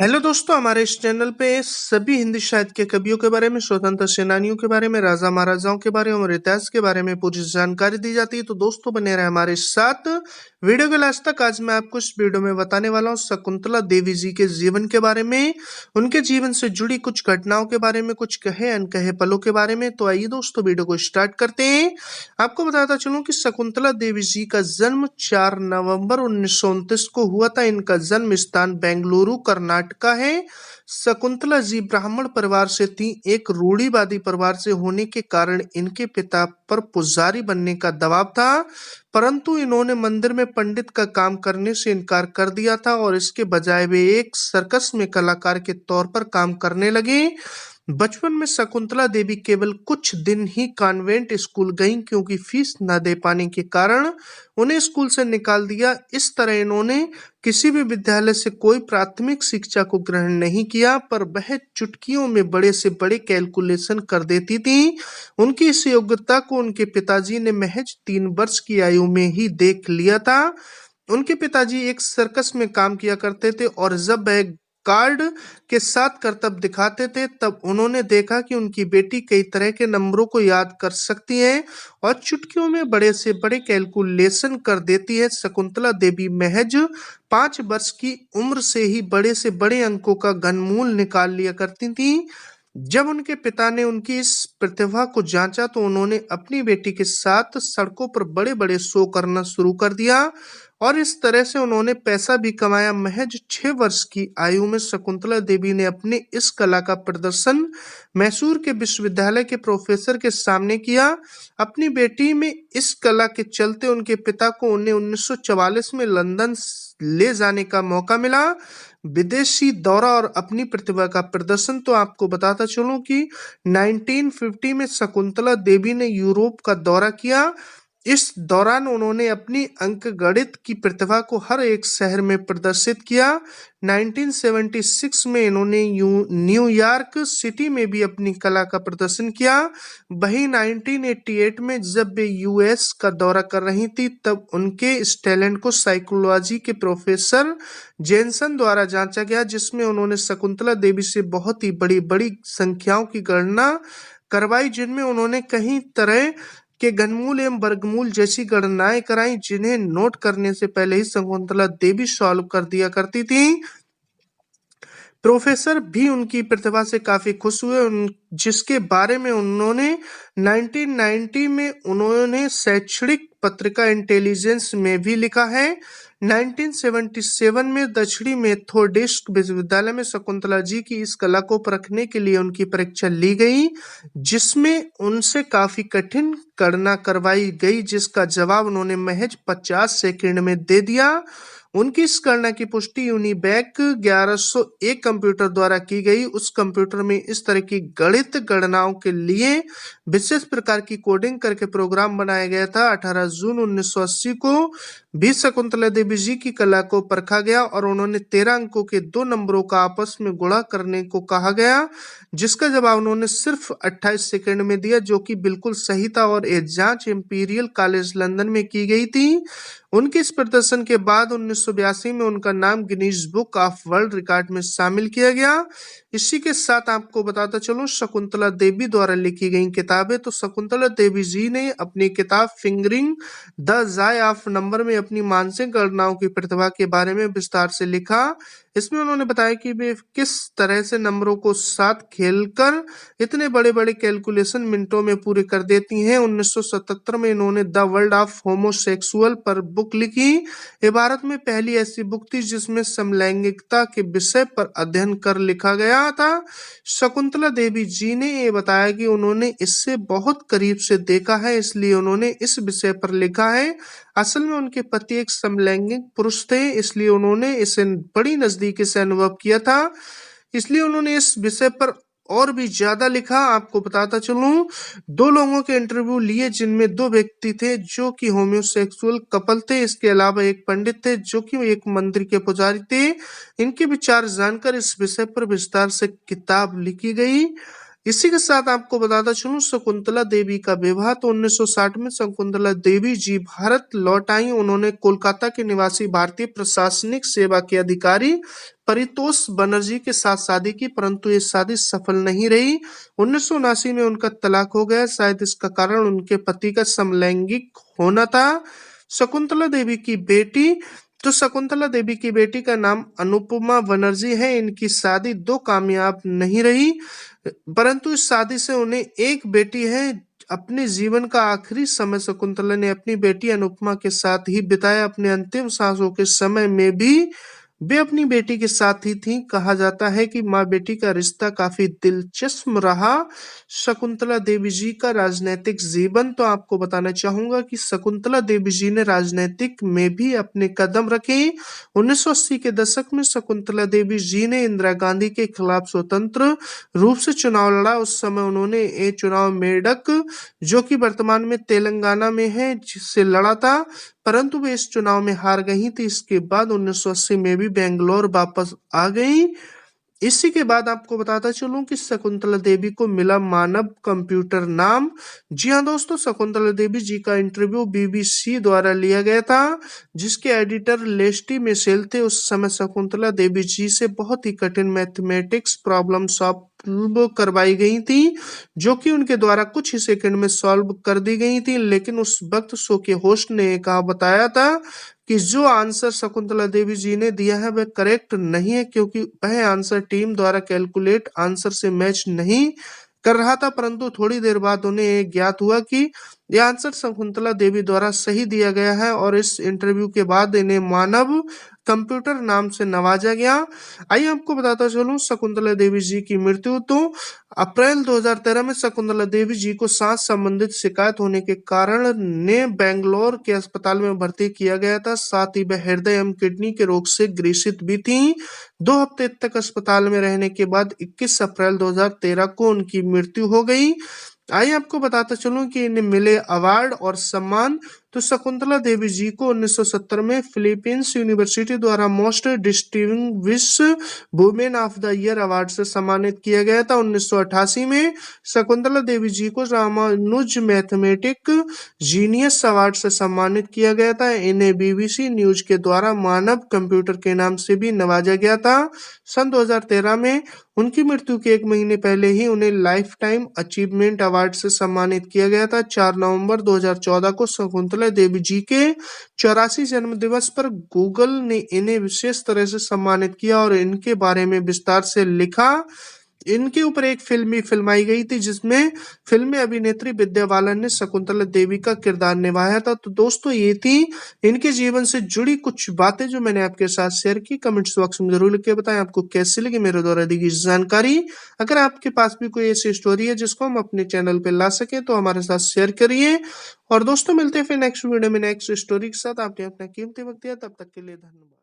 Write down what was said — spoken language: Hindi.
हेलो दोस्तों, हमारे इस चैनल पे सभी हिंदी साहित्य के कवियों के बारे में, स्वतंत्रता सेनानियों के बारे में, राजा महाराजाओं के बारे में और इतिहास के बारे में पूरी जानकारी दी जाती है। तो दोस्तों बने रहे हमारे साथ वीडियो के लास्ट तक। आज मैं आपको इस वीडियो में बताने वाला हूँ शकुंतला देवी जी के जीवन के बारे में, उनके जीवन से जुड़ी कुछ घटनाओं के बारे में, कुछ कहे अनकहे पलों के बारे में। तो आइए दोस्तों वीडियो को स्टार्ट करते हैं। आपको बताता चलूं कि शकुंतला देवी जी का जन्म 4 नवंबर 1929 को हुआ था। इनका जन्म स्थान बेंगलुरु कर्नाटक है। शकुंतला जी ब्राह्मण परिवार से थी। एक रूढ़िवादी परिवार से होने के कारण इनके पिता पर पुजारी बनने का दबाव था, परंतु इन्होंने मंदिर में पंडित का काम करने से इनकार कर दिया था और इसके बजाय वे एक सर्कस में कलाकार के तौर पर काम करने लगे। बचपन में शकुंतला देवी केवल कुछ दिन ही कॉन्वेंट स्कूल गईं, क्योंकि फीस न दे पाने के कारण उन्हें स्कूल से निकाल दिया। इस तरह इन्होंने किसी भी विद्यालय से कोई प्राथमिक शिक्षा को ग्रहण नहीं किया, पर वह चुटकियों में बड़े से बड़े कैलकुलेशन कर देती थी। उनकी इस योग्यता को उनके पिताजी ने महज 3 वर्ष की आयु में ही देख लिया था। उनके पिताजी एक सर्कस में काम किया करते थे और जब वह कार्ड के साथ करतब दिखाते थे, तब उन्होंने देखा कि उनकी बेटी कई तरह के नंबरों को याद कर सकती है और चुटकियों में बड़े से बड़े कैलकुलेशन कर देती है। शकुंतला देवी महज 5 वर्ष की उम्र से ही बड़े से बड़े अंकों का घनमूल निकाल लिया करती थी। जब उनके पिता ने उनकी इस प्रतिभा को जांचा, तो उन्होंने अपनी बेटी के साथ सड़कों पर बड़े बड़े शो करना शुरू कर दिया और इस तरह से उन्होंने पैसा भी कमाया। महज 6 वर्ष की आयु में शकुंतला देवी ने अपनी इस कला का प्रदर्शन मैसूर के विश्वविद्यालय के प्रोफेसर के सामने किया। अपनी बेटी में इस कला के चलते उनके पिता को उन्हें 1944 में लंदन ले जाने का मौका मिला। विदेशी दौरा और अपनी प्रतिभा का प्रदर्शन। तो आपको बताता चलूं कि 1950 में शकुंतला देवी ने यूरोप का दौरा किया। इस दौरान उन्होंने अपनी अंकगणित की प्रतिभा को हर एक शहर में प्रदर्शित किया। 1976 में इन्होंने न्यूयॉर्क सिटी में भी अपनी कला का प्रदर्शन किया। वहीं 1988 में जब वे यूएस का दौरा कर रही थी, तब उनके इस टैलेंट को साइकोलॉजी के प्रोफेसर जेनसन द्वारा जांचा गया, जिसमें उन्होंने शकुंतला देवी से बहुत ही बड़ी बड़ी संख्याओं की गणना करवाई, जिनमें उन्होंने कई तरह के घनमूल एवं वर्गमूल जैसी गणनाएं कराई, जिन्हें नोट करने से पहले ही शकुंतला देवी सॉल्व कर दिया करती थी। प्रोफेसर भी उनकी प्रतिभा से काफी खुश हुए, जिसके बारे में उन्होंने 1990 में उन्होंने शैक्षणिक पत्रिका इंटेलिजेंस में भी लिखा है। 1977 में दक्षिणी मेथोडिस्ट विश्वविद्यालय में शकुंतला जी की इस कला को परखने के लिए उनकी परीक्षा ली गई, जिसमें उनसे काफी कठिन गणना करवाई गई, जिसका जवाब उन्होंने महज 50 सेकंड में दे दिया। उनकी इस गणना की पुष्टि यूनिबैक 1101 कंप्यूटर द्वारा की गई। उस कंप्यूटर में इस तरह की गणित गणनाओं के लिए विशेष प्रकार की कोडिंग करके प्रोग्राम बनाया गया था। 18 जून 1980 को भी शकुंतला देवी जी की कला को परखा गया और उन्होंने 13 अंकों के 2 नंबरों का आपस में गुणा करने को कहा गया, जिसका जवाब उन्होंने सिर्फ 28 सेकंड में दिया, जो कि बिल्कुल सही था और यह जांच इंपीरियल कॉलेज लंदन में की गई थी। उनके इस प्रदर्शन के बाद 1982 में उनका नाम Guinness book of world record में शामिल किया गया। इसी के साथ आपको बताता चलूं शकुंतला देवी द्वारा लिखी गई किताबें। तो शकुंतला देवी जी ने अपनी किताब फिंगरिंग द जाय ऑफ नंबर में अपनी मानसिक गणनाओं की प्रतिभा के बारे में विस्तार से लिखा। इसमें उन्होंने बताया कि वे किस तरह से नंबरों को साथ खेलकर इतने बड़े बड़े कैलकुलेशन मिनटों में पूरे कर देती हैं। 1977 में इन्होंने द वर्ल्ड ऑफ होमोसेक्सुअल पर बुक लिखी। ये भारत में पहली ऐसी बुक थी जिसमें समलैंगिकता के विषय पर अध्ययन कर लिखा गया था। शकुंतला देवी जी ने ये बताया कि उन्होंने इससे बहुत करीब से देखा है, इसलिए उन्होंने इस विषय पर लिखा है। असल में उनके पति एक समलैंगिक पुरुष थे, इसलिए उन्होंने इसे बड़ी नजदीकी से अनुभव किया था, इसलिए उन्होंने इस विषय पर और भी ज्यादा लिखा। आपको बताता चलूं 2 लोगों के इंटरव्यू लिए, जिनमें 2 व्यक्ति थे जो कि होमोसेक्सुअल कपल थे। इसके अलावा एक पंडित थे जो कि एक मंदिर के पुजारी थे। इनके विचार जानकर इस विषय पर विस्तार से किताब लिखी गई। इसी के साथ आपको बताता चलूं शकुंतला देवी का विवाह तो 1960 में शकुंतला देवी जी भारत लौट आई। उन्होंने कोलकाता के निवासी भारतीय प्रशासनिक सेवा के अधिकारी परितोष बनर्जी के साथ शादी की, परंतु ये शादी सफल नहीं रही। 1979 में उनका तलाक हो गया। शायद इसका कारण उनके पति का समलैंगिक होना था। शकुंतला देवी की बेटी तो शकुंतला देवी की बेटी का नाम अनुपमा बनर्जी है। इनकी शादी दो कामयाब नहीं रही, परंतु इस शादी से उन्हें एक बेटी है। अपने जीवन का आखिरी समय शकुंतला ने अपनी बेटी अनुपमा के साथ ही बिताया। अपने अंतिम सांसों के समय में भी वे अपनी बेटी के साथ ही थीं। कहा जाता है कि माँ बेटी का रिश्ता काफी दिलचस्प रहा। शकुंतला देवी जी का राजनीतिक जीवन तो आपको बताना चाहूंगा कि शकुंतला देवी जी ने राजनीतिक में भी अपने कदम रखे। 1980 के दशक में शकुंतला देवी जी ने इंदिरा गांधी के खिलाफ स्वतंत्र रूप से चुनाव लड़ा। उस समय उन्होंने ये चुनाव मेडक, जो कि वर्तमान में तेलंगाना में है, जिससे लड़ा था, परंतु वे इस चुनाव में हार गई थी। इसके बाद 1980 में भी बेंगलोर वापस आ गई। इसी के बाद आपको बताता चलूं कि शकुंतला देवी को मिला मानव कंप्यूटर नाम। जी हाँ दोस्तों, शकुंतला देवी जी का इंटरव्यू बीबीसी द्वारा लिया गया था, जिसके एडिटर लेस्टी मिशेल थे। उस समय शकुंतला देवी जी से बहुत ही कठिन मैथमेटिक्स प्रॉब्लम सॉल्व करवाई गई थी, जो कि उनके द्वारा कुछ ही सेकंड में सॉल्व कर दी गई थी। लेकिन उस वक्त शो के होस्ट ने कहा बताया था कि जो आंसर शकुंतला देवी जी ने दिया है वह करेक्ट नहीं है, क्योंकि वह आंसर टीम द्वारा कैलकुलेट आंसर से मैच नहीं कर रहा था। परंतु थोड़ी देर बाद उन्हें ये ज्ञात हुआ कि यह आंसर शकुंतला देवी द्वारा सही दिया गया है और इस इंटरव्यू के बाद इन्हें मानव कंप्यूटर नाम से नवाजा गया। आइए आपको बताता चलूं शकुंतला देवी जी की मृत्यु तो अप्रैल 2013 में शकुंतला देवी जी को सांस संबंधित शिकायत होने के कारण ने बेंगलोर के अस्पताल में भर्ती किया गया था। साथ ही वह हृदय एवं किडनी के रोग से ग्रसित भी थी। 2 हफ्ते तक अस्पताल में रहने के बाद 21 अप्रैल 2013 को उनकी मृत्यु हो गई। आइए आपको बताता चलूं कि इन्हें मिले अवार्ड और सम्मान तो शकुंतला देवी जी को 1970 में फिलीपींस यूनिवर्सिटी द्वारा most distinguished women of the year award से सम्मानित किया गया था। 1988 में शकुंतला देवी जी को रामानुज मैथमेटिक जीनियस अवार्ड से सम्मानित किया गया था। इन्हें बीबीसी न्यूज के द्वारा मानव कंप्यूटर के नाम से भी नवाजा गया था। सन 2013 में उनकी मृत्यु के 1 महीने पहले ही उन्हें लाइफ टाइम अचीवमेंट अवार्ड से सम्मानित किया गया था। 4 नवंबर 2014 को शकुंतला देवी जी के 84 जन्म दिवस पर गूगल ने इन्हें विशेष तरह से सम्मानित किया और इनके बारे में विस्तार से लिखा। इनके ऊपर एक फिल्म भी फिल्माई गई थी, जिसमें फिल्मी अभिनेत्री विद्या बालन ने शकुंतला देवी का किरदार निभाया था। तो दोस्तों ये थी इनके जीवन से जुड़ी कुछ बातें जो मैंने आपके साथ शेयर की। कमेंट्स बॉक्स में जरूर लिख के बताएं आपको कैसी लगी मेरे द्वारा दी गई जानकारी। अगर आपके पास भी कोई ऐसी स्टोरी है जिसको हम अपने चैनल पे ला सके तो हमारे साथ शेयर करिए। और दोस्तों मिलते हैं फिर नेक्स्ट वीडियो में नेक्स्ट स्टोरी के साथ। आपने अपना कीमती वक्त दिया, तब तक के लिए धन्यवाद।